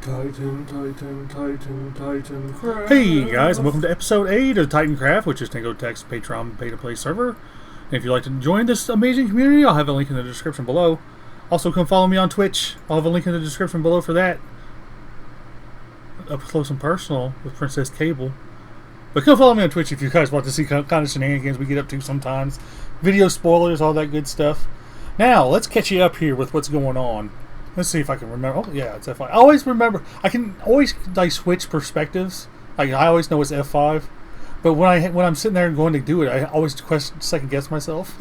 Titancraft. Hey guys, and welcome to episode 8 of Titancraft, which is Tango Tech's Patreon pay-to-play server. And if you'd like to join this amazing community, I'll have a link in the description below. Also, come follow me on Twitch. I'll have a link in the description below for that. Up close and personal with Princess Caable. But come follow me on Twitch if you guys want to see kind of shenanigans we get up to sometimes. Video spoilers, all that good stuff. Now, let's catch you up here with what's going on. Let's see if I can remember. Oh, yeah, it's F5. I always remember. I can always like switch perspectives. Like I always know it's F5, but when I'm sitting there and going to do it, I always second guess myself.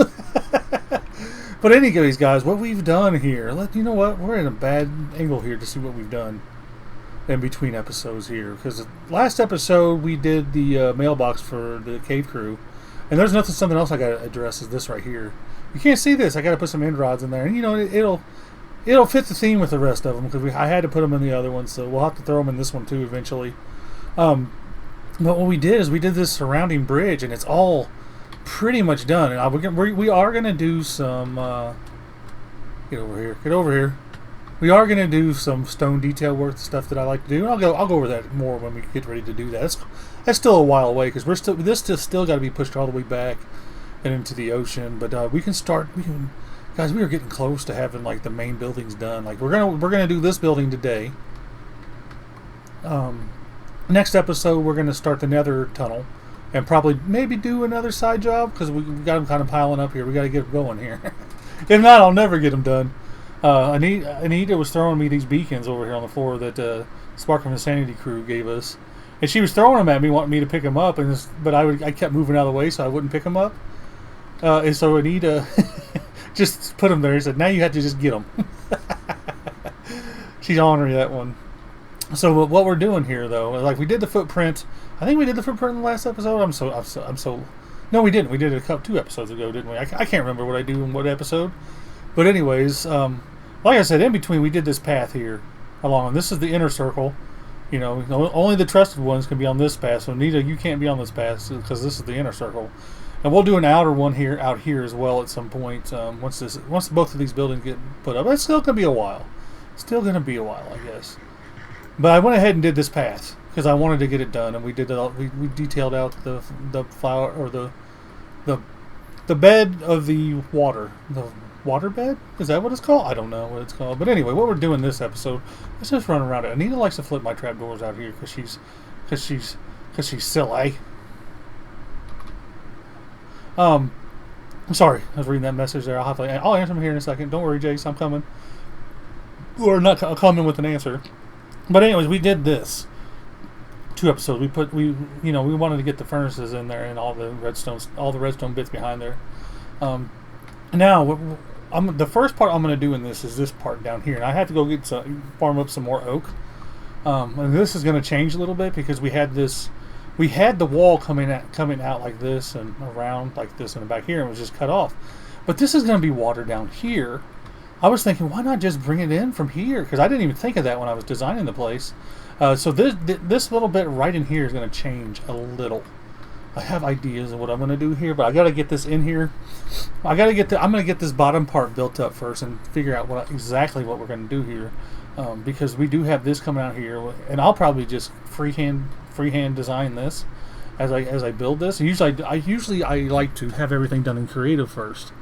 But anyways, guys, what we've done here. You know what? We're in a bad angle here to see what we've done in between episodes here, because last episode we did the mailbox for the cave crew, and there's something else I got to address is this right here. You can't see this. I got to put some end rods in there, and you know it'll fit the theme with the rest of them, because I had to put them in the other one, so we'll have to throw them in this one too eventually. But what we did is we did this surrounding bridge, and it's all pretty much done. And we are going to do some... Get over here. We are going to do some stone detail work, stuff that I like to do. And I'll go over that more when we get ready to do that. That's still a while away, because this still got to be pushed all the way back and into the ocean. But we can start... Guys, we are getting close to having like the main buildings done. Like we're gonna do this building today. Next episode we're gonna start the Nether tunnel, and probably maybe do another side job, because we got them kind of piling up here. We got to get them going here. If not, I'll never get them done. Anita was throwing me these beacons over here on the floor that Spark from the Sanity crew gave us, and she was throwing them at me, wanting me to pick them up, but I kept moving out of the way so I wouldn't pick them up. And so Anita. Just put them there. He said, now you have to just get them. She's honoring that one. So what we're doing here, though, like we did the footprint. I think we did the footprint in the last episode. I'm so. No, we didn't. We did it 2 episodes ago, didn't we? I can't remember what I do in what episode. But anyways, like I said, in between we did this path here along. This is the inner circle. You know, only the trusted ones can be on this path. So Nita, you can't be on this path because this is the inner circle. And we'll do an outer one out here as well at some point. Once both of these buildings get put up, it's still gonna be a while. I guess. But I went ahead and did this path because I wanted to get it done, and we did it. We detailed out the flower or the bed of the water. The water bed, is that what it's called? I don't know what it's called. But anyway, what we're doing this episode, let's just run around it. Anita likes to flip my trapdoors out here because she's silly. I'm sorry, I was reading that message there. I'll answer them here in a second. Don't worry, Jace, I'm coming. Or not, I'll come in with an answer. But anyways, we did this 2 episodes. We wanted to get the furnaces in there and all the redstone bits behind there. Now, the first part I'm going to do in this is this part down here, and I have to go farm up some more oak. And this is going to change a little bit because we had the wall coming out like this and around like this in the back here, and it was just cut off. But this is going to be water down here. I was thinking, why not just bring it in from here? Because I didn't even think of that when I was designing the place. So this little bit right in here is going to change a little. I have ideas of what I'm going to do here, but I got to get this in here. I'm going to get this bottom part built up first and figure out exactly what we're going to do here. Because we do have this coming out here, and I'll probably just freehand design this as I build this. Usually I like to have everything done in creative first.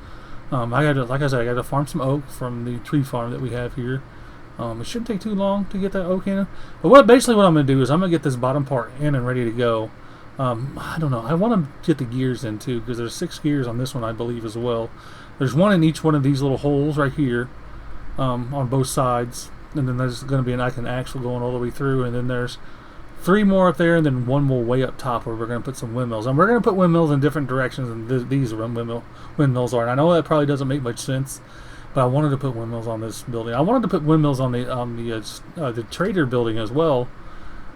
I got to farm some oak from the tree farm that we have here. It shouldn't take too long to get that oak in. But basically what I'm going to do is I'm going to get this bottom part in and ready to go. I don't know. I want to get the gears in too, because there's 6 gears on this one, I believe, as well. There's one in each one of these little holes right here, on both sides. And then there's going to be an axle going all the way through, and then there's 3 more up there, and then 1 more way up top where we're going to put some windmills. And we're going to put windmills in different directions than these windmills are. And I know that probably doesn't make much sense, but I wanted to put windmills on this building. I wanted to put windmills on the trader building as well,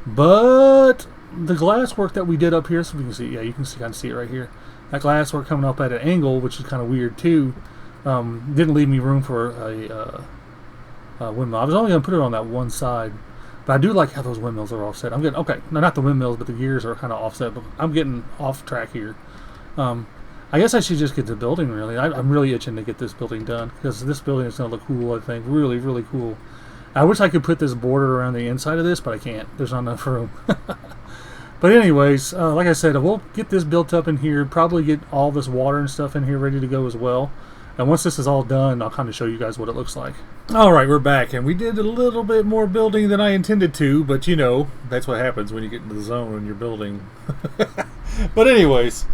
but the glass work that we did up here, so you can see, yeah, you can kind of see it right here. That glass work coming up at an angle, which is kind of weird too, didn't leave me room for a windmill. I was only going to put it on that one side. But I do like how those windmills are offset. I'm getting, okay, no, not the windmills, but the gears are kind of offset. But I'm getting off track here. I guess I should just get the building, really. I'm really itching to get this building done, because this building is going to look cool, I think. Really, really cool. I wish I could put this border around the inside of this, but I can't. There's not enough room. But anyways, like I said, we'll get this built up in here, probably get all this water and stuff in here ready to go as well. And once this is all done, I'll kind of show you guys what it looks like. Alright, we're back, and we did a little bit more building than I intended to, but you know, that's what happens when you get into the zone and you're building. But anyways,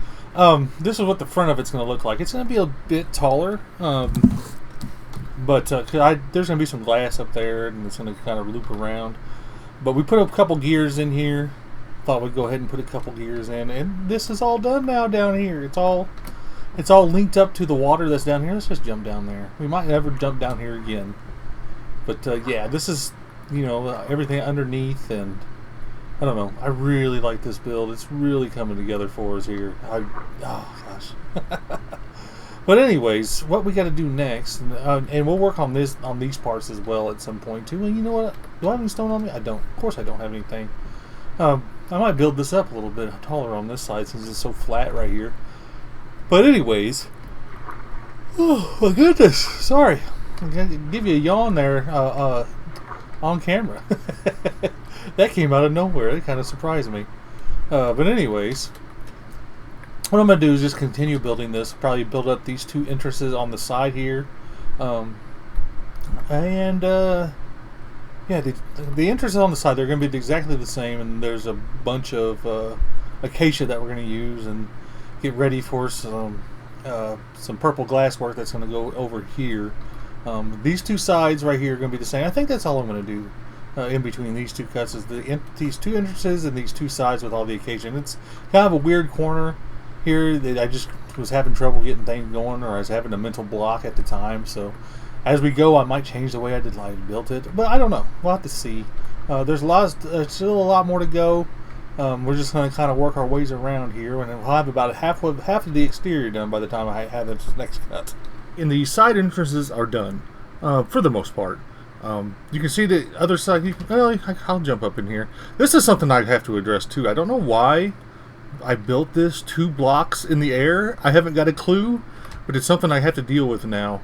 this is what the front of it's going to look like. It's going to be a bit taller, but there's going to be some glass up there, and it's going to kind of loop around. But we put a couple gears in here. Thought we'd go ahead and put a couple gears in, and this is all done now down here. It's all linked up to the water that's down here. Let's just jump down there. We might never jump down here again, but yeah, this is, you know, everything underneath, and I don't know. I really like this build. It's really coming together for us here. Oh gosh. But anyways, what we got to do next, and we'll work on these parts as well at some point too. And you know what? Do I have any stone on me? I don't. Of course, I don't have anything. I might build this up a little bit taller on this side since it's so flat right here. But anyways, oh my goodness, sorry, I'm gonna give you a yawn there on camera. That came out of nowhere. It kind of surprised me. But anyways, what I'm gonna do is just continue building this. Probably build up these two entrances on the side here, yeah, the entrances on the side, they're going to be exactly the same, and there's a bunch of acacia that we're going to use and get ready for some purple glass work that's going to go over here. These two sides right here are going to be the same. I think that's all I'm going to do in between these two cuts is these two entrances and these two sides with all the acacia. And it's kind of a weird corner here that I just was having trouble getting things going, or I was having a mental block at the time, so as we go, I might change the way I built it, but I don't know. We'll have to see. There's still a lot more to go. We're just going to kind of work our ways around here, and we'll have about half of the exterior done by the time I have this next cut. And the side entrances are done for the most part. You can see the other side. I'll jump up in here. This is something I have to address too. I don't know why I built this 2 blocks in the air. I haven't got a clue, but it's something I have to deal with now.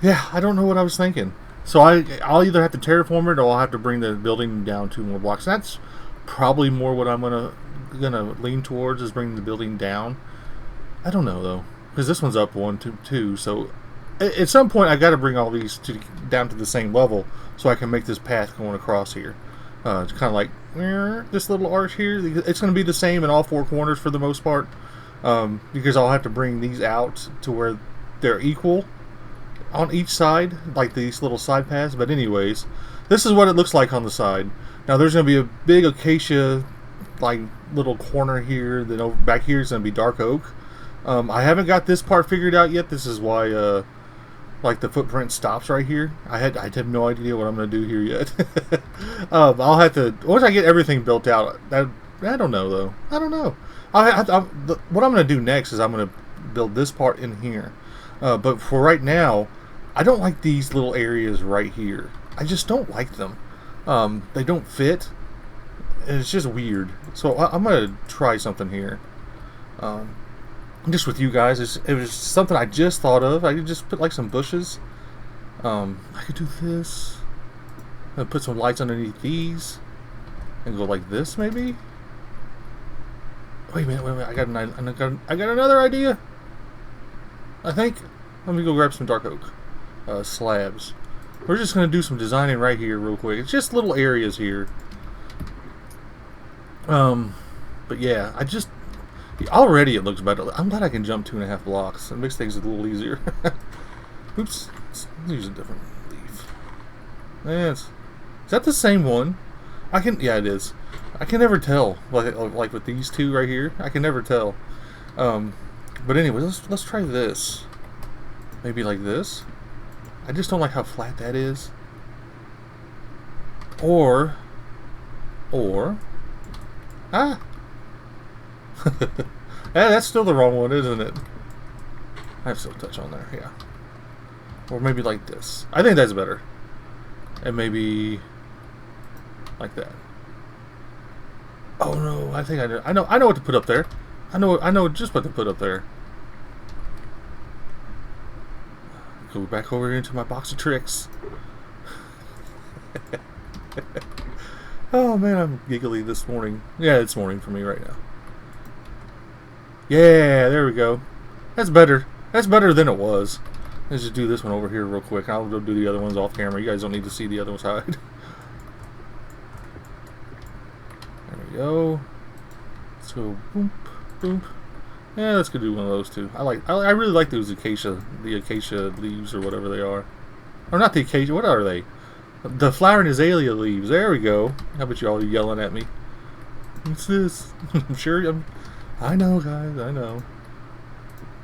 Yeah, I don't know what I was thinking. So I'll either have to terraform it, or I'll have to bring the building down 2 more blocks. That's probably more what I'm gonna lean towards, is bringing the building down. I don't know though, because this one's up 1, 2, 2. So at some point I got to bring all these down to the same level so I can make this path going across here. It's kind of like this little arch here. It's going to be the same in all 4 corners for the most part, because I'll have to bring these out to where they're equal on each side, like these little side paths. But anyways, this is what it looks like on the side. Now there's going to be a big acacia like little corner here, then back here is going to be dark oak. I haven't got this part figured out yet. This is why like the footprint stops right here. I have no idea what I'm going to do here yet. I'll have to, once I get everything built out, I don't know though. I don't know. What I'm going to do next is I'm going to build this part in here. But for right now, I don't like these little areas right here. I just don't like them. They don't fit. And it's just weird. So I'm going to try something here. Just with you guys. It was something I just thought of. I could just put like some bushes. I could do this. And put some lights underneath these. And go like this maybe. Wait a minute. I got another idea. I think. Let me go grab some dark oak slabs. We're just going to do some designing right here real quick. It's just little areas here. But yeah, already it looks better. I'm glad I can jump 2.5 blocks. It makes things a little easier. Oops. Let's use a different leaf. Yes. Is that the same one? Yeah, it is. I can never tell. Like with these two right here, I can never tell. But anyway, let's try this. Maybe like this. I just don't like how flat that is. Or yeah, that's still the wrong one, isn't it? I have silk touch on there, yeah. Or maybe like this. I think that's better. And maybe like that. Oh no, I think I know what to put up there. I know just what to put up there. go back over into my box of tricks. Oh man, I'm giggly this morning. Yeah, it's morning for me right now. Yeah, there we go. That's better. That's better than it was. Let's just do this one over here real quick. I'll go do the other ones off camera. You guys don't need to see the other side. There we go. Let's go boom, boom. Yeah, let's go do one of those too. I really like those acacia leaves or whatever they are. Or not the acacia, what are they? The flowering azalea leaves. There we go. How about you all yelling at me? What's this? I'm sure. I know, guys. I know.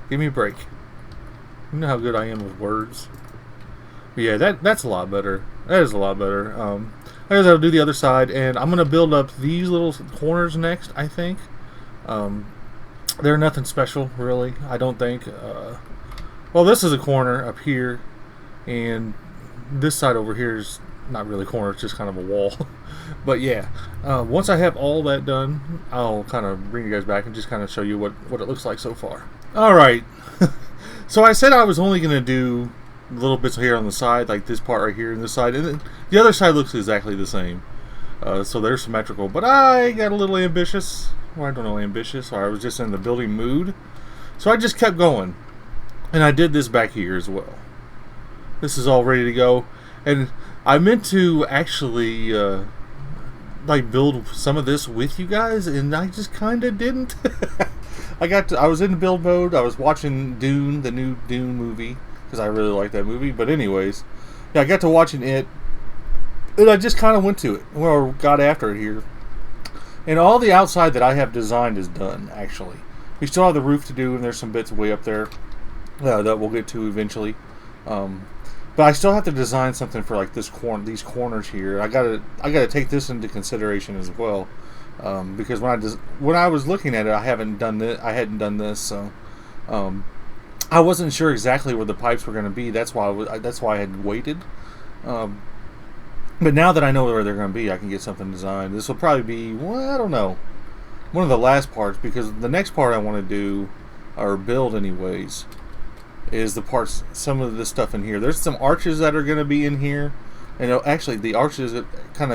Give me a break. You know how good I am with words. But yeah, that's a lot better. That is a lot better. I guess I'll do the other side, and I'm gonna build up these little corners next. I think. They're nothing special, really. I don't think. Well, this is a corner up here, and this side over here is not really a corner, it's just kind of a wall. But yeah, once I have all that done, I'll kind of bring you guys back and just kind of show you what it looks like so far. Alright, so I said I was only going to do little bits here on the side, like this part right here and this side, and then the other side looks exactly the same. So they're symmetrical, but I got a little ambitious. Well, I don't know, ambitious, or I was just in the building mood. So I just kept going, and I did this back here as well. This is all ready to go, and I meant to actually like build some of this with you guys, and I just kind of didn't. I was in build mode. I was watching Dune, the new Dune movie, because I really like that movie. But anyways, yeah, I got to watching it, and I just kind of went to it, or got after it here. And all the outside that I have designed is done, actually. We still have the roof to do, and there's some bits way up there that we'll get to eventually. But I still have to design something for like these corners here. I gotta take this into consideration as well, because when I was looking at it, I hadn't done this, so I wasn't sure exactly where the pipes were going to be. That's why I had waited. But now that I know where they're going to be, I can get something designed. This will probably be, well, I don't know, one of the last parts, because the next part I want to do, or build anyways, is the parts, some of the stuff in here. There's some arches that are going to be in here, and actually the arches kind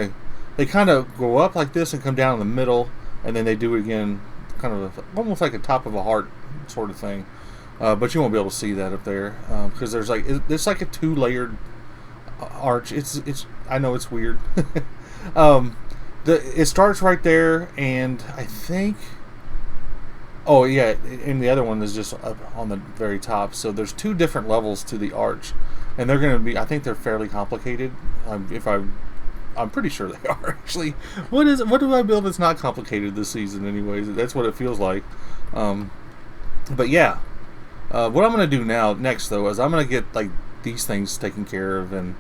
of go up like this and come down in the middle, and then they do it again, kind of almost like a top of a heart sort of thing. But you won't be able to see that up there, because there's like it's like a two-layered arch. It's I know it's weird. It starts right there, and I think. Oh yeah, and the other one is just up on the very top. So there's two different levels to the arch, and they're going to be. I think they're fairly complicated. I'm pretty sure they are actually. What do I build that's not complicated this season? Anyways, that's what it feels like. But yeah, what I'm going to do next though is I'm going to get like these things taken care of and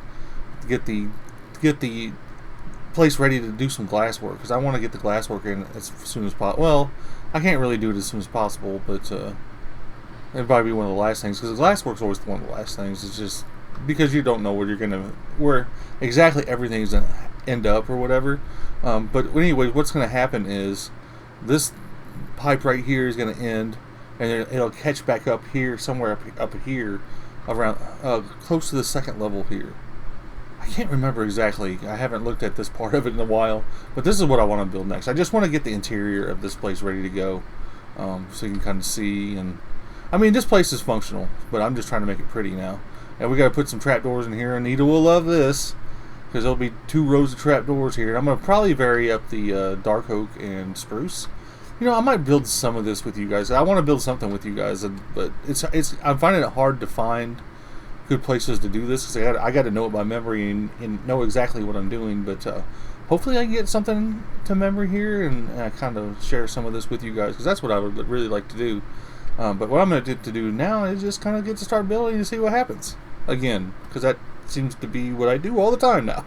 get the place ready to do some glass work, because I want to get the glass work in as soon as possible. Well, I can't really do it as soon as possible, but it'll probably be one of the last things, because the glass work's always one of the last things. It's just because you don't know where exactly everything's gonna end up or whatever. But anyway, what's going to happen is this pipe right here is going to end, and it'll catch back up here, somewhere up here, around close to the second level here. I can't remember exactly. I haven't looked at this part of it in a while, but this is what I want to build next. I just want to get the interior of this place ready to go, so you can kind of see. And I mean, this place is functional, but I'm just trying to make it pretty now. And we got to put some trapdoors in here. Anita will love this, because there'll be 2 rows of trapdoors here. I'm going to probably vary up the dark oak and spruce. You know, I might build some of this with you guys. I want to build something with you guys, but I'm finding it hard to find good places to do this, because I got to know it by memory and know exactly what I'm doing. But hopefully I can get something to memory here and kind of share some of this with you guys, because that's what I would really like to do. But what I'm going to do now is just kind of get to start building and see what happens again, because that seems to be what I do all the time now.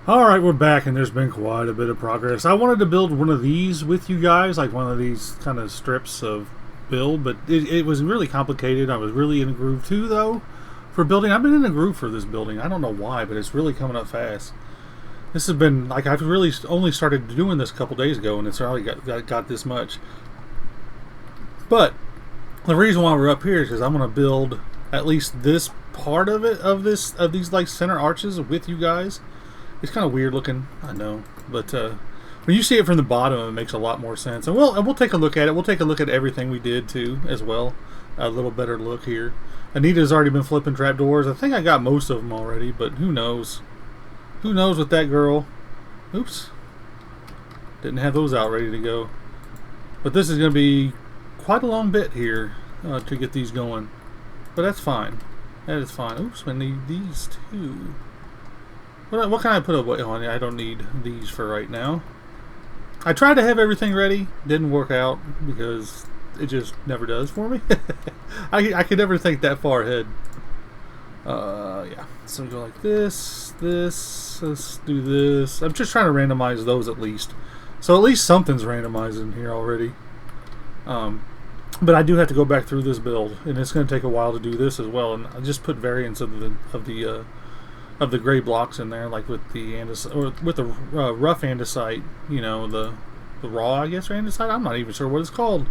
Alright, we're back, and there's been quite a bit of progress. I wanted to build one of these with you guys, like one of these kind of strips of build, but it was really complicated. I was really in a groove too, though, for building. I've been in a groove for this building. I don't know why, but it's really coming up fast. This has been, like, I've really only started doing this a couple days ago, and it's already got this much. But the reason why we're up here is because I'm going to build at least this part of it, of these like center arches with you guys. It's kind of weird looking, I know, but when you see it from the bottom, it makes a lot more sense. And we'll take a look at it. We'll take a look at everything we did too, as well. A little better look here. Anita's already been flipping trapdoors. I think I got most of them already, but who knows? Who knows with that girl? Oops. Didn't have those out ready to go. But this is going to be quite a long bit here to get these going. But that's fine. That is fine. Oops, I need these too. What can I put away on? I don't need these for right now. I tried to have everything ready. Didn't work out because it just never does for me. I could never think that far ahead. Yeah. So we go like this. Let's do this. I'm just trying to randomize those at least. So at least something's randomized in here already. But I do have to go back through this build, and it's going to take a while to do this as well. And I just put variants of the gray blocks in there, like with the andesite, or with the rough andesite. You know, the raw, I guess, or andesite. I'm not even sure what it's called,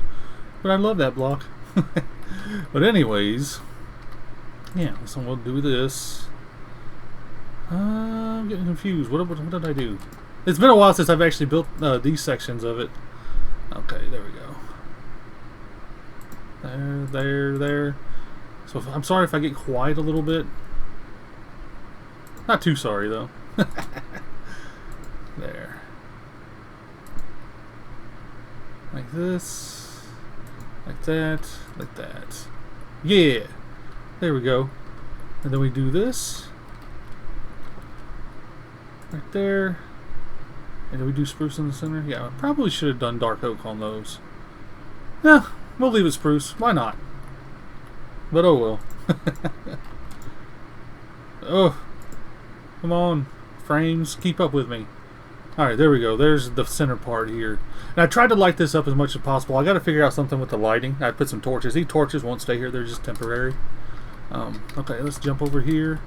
but I love that block. But anyways, yeah. So we'll do this. I'm getting confused. What did I do? It's been a while since I've actually built these sections of it. Okay, there we go. There. So I'm sorry if I get quiet a little bit. Not too sorry though. There. Like this. Like that. Like that. Yeah! There we go. And then we do this. Right there. And then we do spruce in the center. Yeah, I probably should have done dark oak on those. Yeah, we'll leave it spruce. Why not? But oh well. Oh. Come on. Frames, keep up with me. Alright, there we go. There's the center part here. And I tried to light this up as much as possible. I got to figure out something with the lighting. I put some torches. These torches won't stay here. They're just temporary. Okay, let's jump over here.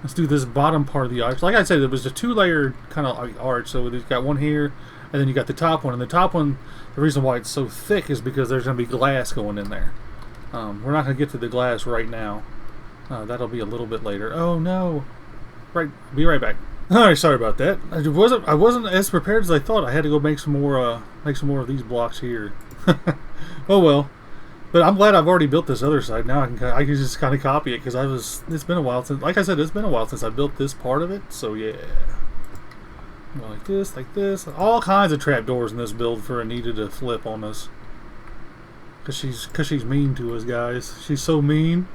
Let's do this bottom part of the arch. Like I said, it was a two-layered kind of arch. So you've got one here, and then you got the top one. And the top one, the reason why it's so thick is because there's going to be glass going in there. We're not going to get to the glass right now. That'll be a little bit later. Oh no! Right, be right back. Alright, sorry about that. I wasn't as prepared as I thought. I had to go make some more of these blocks here. Oh well. But I'm glad I've already built this other side. Now I can just kind of copy it because it's been a while since, like I said, it's been a while since I built this part of it. So yeah, like this, all kinds of trapdoors in this build for Anita to flip on us. Cause she's mean to us, guys. She's so mean.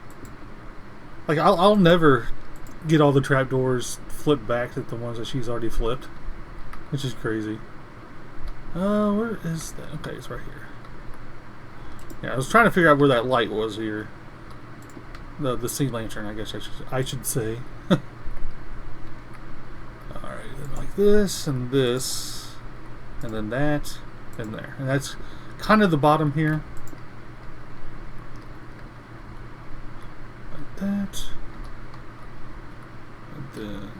Like I'll never get all the trapdoors flipped back to the ones that she's already flipped, which is crazy. Where is that? Okay, it's right here. Yeah, I was trying to figure out where that light was here. The sea lantern, I guess I should say. Alright, then like this, and then that, and there. And that's kind of the bottom here. Like that. And then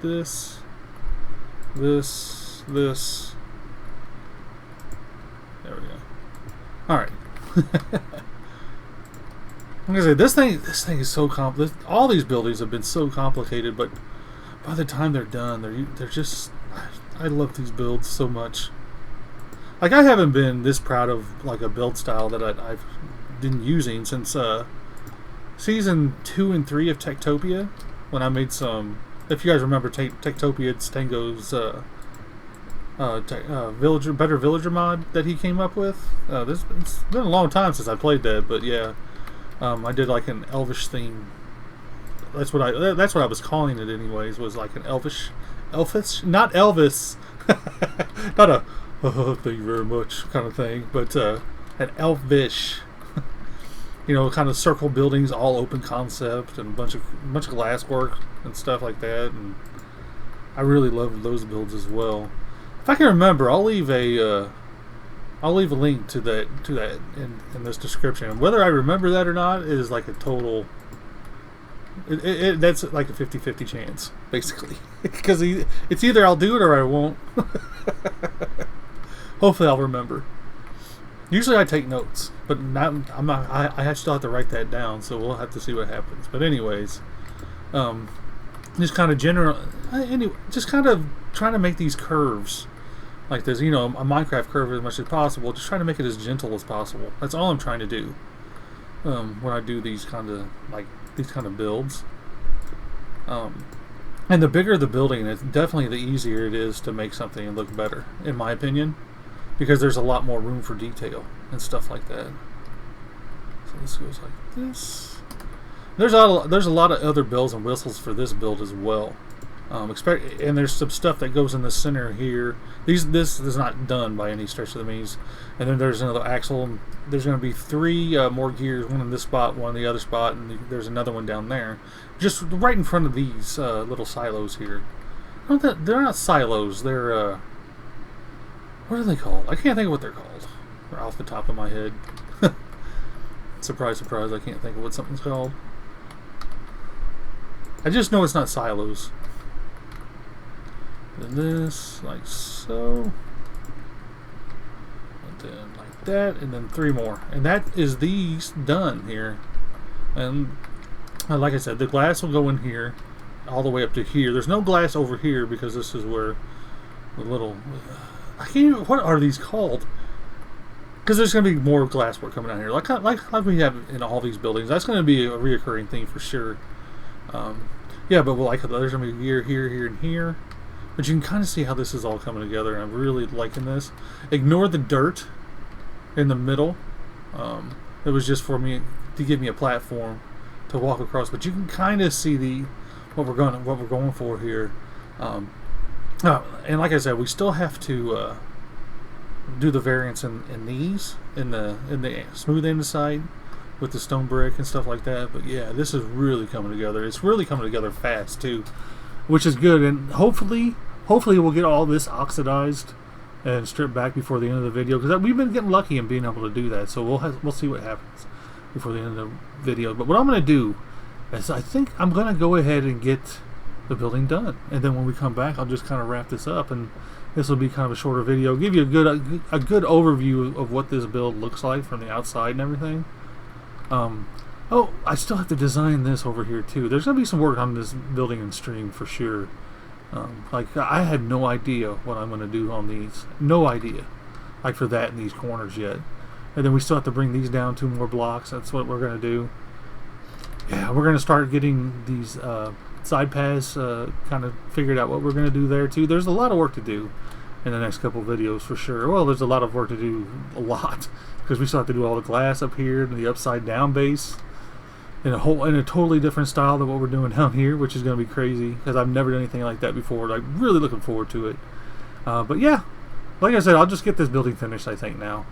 this. There we go. Alright. I'm gonna say this thing is so complicated. All these buildings have been so complicated, but by the time they're done, they're just. I love these builds so much. Like I haven't been this proud of like a build style that I've been using since season 2 and 3 of Techtopia, when I made some. If you guys remember Techtopia, it's Tango's better villager mod that he came up with. It's been a long time since I played that, but yeah, I did like an elvish theme. That's what I was calling it anyways. Was like an elvish, not Elvis, not a oh, thank you very much kind of thing, but an elvish. You know, kind of circle buildings, all open concept, and a bunch of glass work and stuff like that. And I really love those builds as well. If I can remember, I'll leave a link to that in this description. Whether I remember that or not is like a total. That's like a 50-50 chance, basically, because it's either I'll do it or I won't. Hopefully, I'll remember. Usually, I take notes, but not. I still have to write that down, so we'll have to see what happens. But anyways, Just kind of general, anyway, just kind of trying to make these curves like this, a Minecraft curve as much as possible. Just trying to make it as gentle as possible. That's all I'm trying to do when I do these kind of builds. And the bigger the building, it's definitely the easier it is to make something look better, in my opinion, because there's a lot more room for detail and stuff like that. So this goes like this. There's a lot of other bells and whistles for this build as well. And there's some stuff that goes in the center here. This is not done by any stretch of the means. And then there's another axle. There's going to be 3 more gears, one in this spot, one in the other spot, and there's another one down there, just right in front of these little silos here. They're not silos. They're what are they called? I can't think of what they're called. They're off the top of my head. Surprise, surprise! I can't think of what something's called. I just know it's not silos. Then this, like so. And then like that, and then 3 more. And that is these done here. And like I said, the glass will go in here, all the way up to here. There's no glass over here because this is where the little... I can't even... What are these called? Because there's going to be more glass work coming down here. Like we have in all these buildings. That's going to be a reoccurring thing for sure. Yeah, but there's going to be a gear here, here, and here. But you can kind of see how this is all coming together, and I'm really liking this. Ignore the dirt in the middle. It was just for me to give me a platform to walk across. But you can kind of see what we're going for here. And like I said, we still have to do the variants in these in the smooth andesite with the stone brick and stuff like that. But yeah, this is really coming together. It's really coming together fast too, which is good. And hopefully we'll get all this oxidized and stripped back before the end of the video, because we've been getting lucky in being able to do that. So we'll see what happens before the end of the video. But what I'm going to do is I think I'm going to go ahead and get the building done, and then when we come back, I'll just kind of wrap this up, and this will be kind of a shorter video, give you a good overview of what this build looks like from the outside and everything. Oh, I still have to design this over here too. There's going to be some work on this building and stream for sure. Like, I had no idea what I'm going to do on these. No idea. Like for that in these corners yet. And then we still have to bring these down 2 more blocks. That's what we're going to do. Yeah, we're going to start getting these side paths kind of figured out what we're going to do there too. There's a lot of work to do in the next couple videos for sure. Well, there's a lot of work to do, a lot, because we still have to do all the glass up here and the upside down base in a totally different style than what we're doing down here, which is going to be crazy because I've never done anything like that before. Like, really looking forward to it. But yeah, like I said, I'll just get this building finished, I think, now.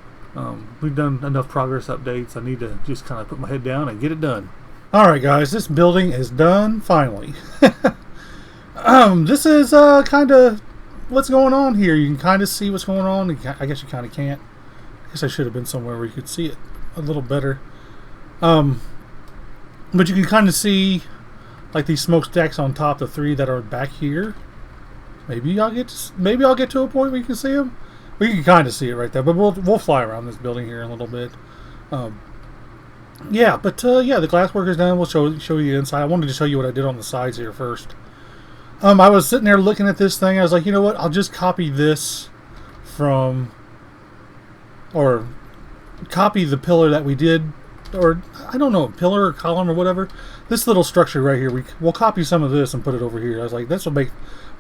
We've done enough progress updates. I need to just kind of put my head down and get it done. Alright guys, this building is done, finally. This is kind of what's going on here. You can kind of see what's going on. I guess you kind of can't. I guess I should have been somewhere where you could see it a little better. But you can kind of see like these smokestacks on top, the 3 that are back here. Maybe I'll get to a point where you can see them. Well, you can kind of see it right there, but we'll fly around this building here in a little bit. Yeah, but yeah, the glass work is done. We'll show you the inside. I wanted to show you what I did on the sides here first. I was sitting there looking at this thing. I was like, you know what? I'll just copy this from, or copy the pillar that we did, or I don't know, pillar or column or whatever. This little structure right here, we'll copy some of this and put it over here. I was like, this will make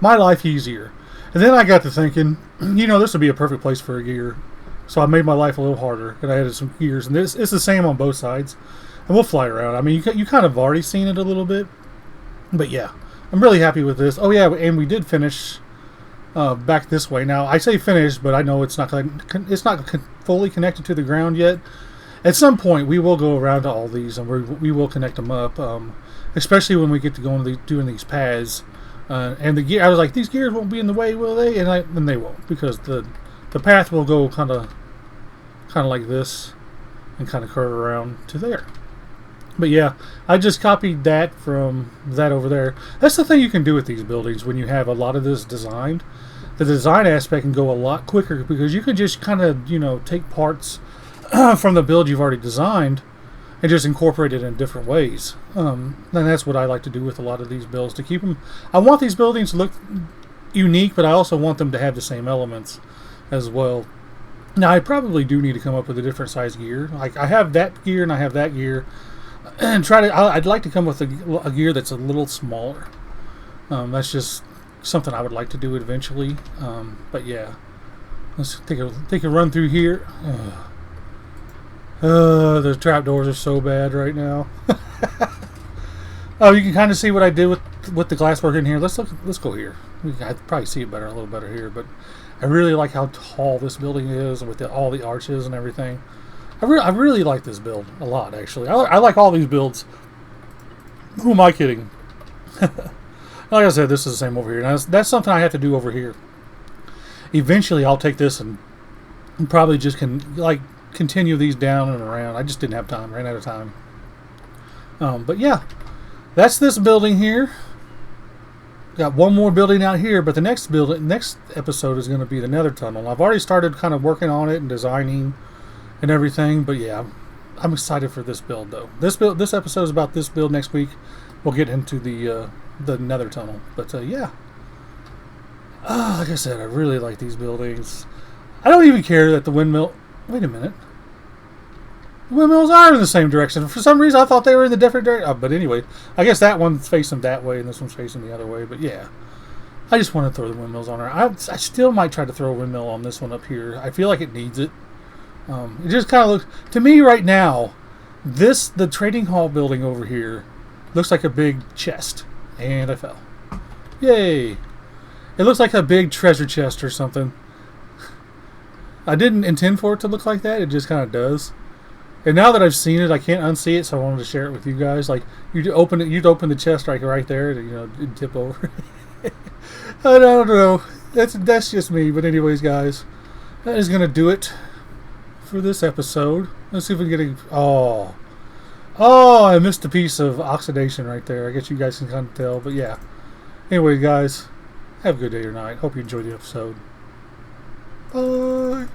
my life easier. And then I got to thinking, this would be a perfect place for a gear. So I made my life a little harder, and I added some gears. And it's the same on both sides. And we'll fly around. I mean, you kind of already seen it a little bit. But yeah, I'm really happy with this. Oh yeah, and we did finish back this way. Now, I say finish, but I know it's not fully connected to the ground yet. At some point, we will go around to all these, and we will connect them up. Especially when we get to going to doing these paths. And the gear, I was like, these gears won't be in the way, will they? And they won't, because the path will go kind of like this and kind of curve around to there. But yeah, I just copied that from that over there. That's the thing you can do with these buildings when you have a lot of this designed. The design aspect can go a lot quicker because you can just kind of, take parts from the build you've already designed and just incorporate it in different ways. And that's what I like to do with a lot of these builds, to keep them. I want these buildings to look unique, but I also want them to have the same elements as well. Now, I probably do need to come up with a different size gear. Like, I have that gear and I have that gear, and I'd like to come with a gear that's a little smaller. That's just something I would like to do eventually. But yeah, let's take a run through here. The trapdoors are so bad right now. Oh, you can kind of see what I did with the glasswork in here. Let's go here. I probably see it better, a little better here, but I really like how tall this building is, with all the arches and everything. I really like this build a lot, actually. I like all these builds. Who am I kidding? Like I said, this is the same over here. Now, that's something I have to do over here. Eventually, I'll take this and probably just continue these down and around. I just didn't have time. Ran out of time. But yeah, that's this building here. Got one more building out here, but the next episode is going to be the nether tunnel. I've already started kind of working on it and designing and everything, but yeah, I'm excited for this build though. This episode is about this build. Next week we'll get into the nether tunnel. But yeah, like I said, I really like these buildings. I don't even care that the windmill. Wait a minute. The windmills are in the same direction. For some reason, I thought they were in the different direction. Oh, but anyway, I guess that one's facing that way and this one's facing the other way. But yeah, I just want to throw the windmills on her. I still might try to throw a windmill on this one up here. I feel like it needs it. It just kind of looks, to me right now, the trading hall building over here looks like a big chest. And I fell. Yay! It looks like a big treasure chest or something. I didn't intend for it to look like that. It just kind of does. And now that I've seen it, I can't unsee it, so I wanted to share it with you guys. Like, you'd open the chest right there, and it'd tip over. I don't know. That's just me. But anyways, guys, that is gonna do it for this episode. Let's see if we can get a. Oh, I missed a piece of oxidation right there. I guess you guys can kind of tell, but yeah. Anyway, guys, have a good day or night. Hope you enjoyed the episode. Bye.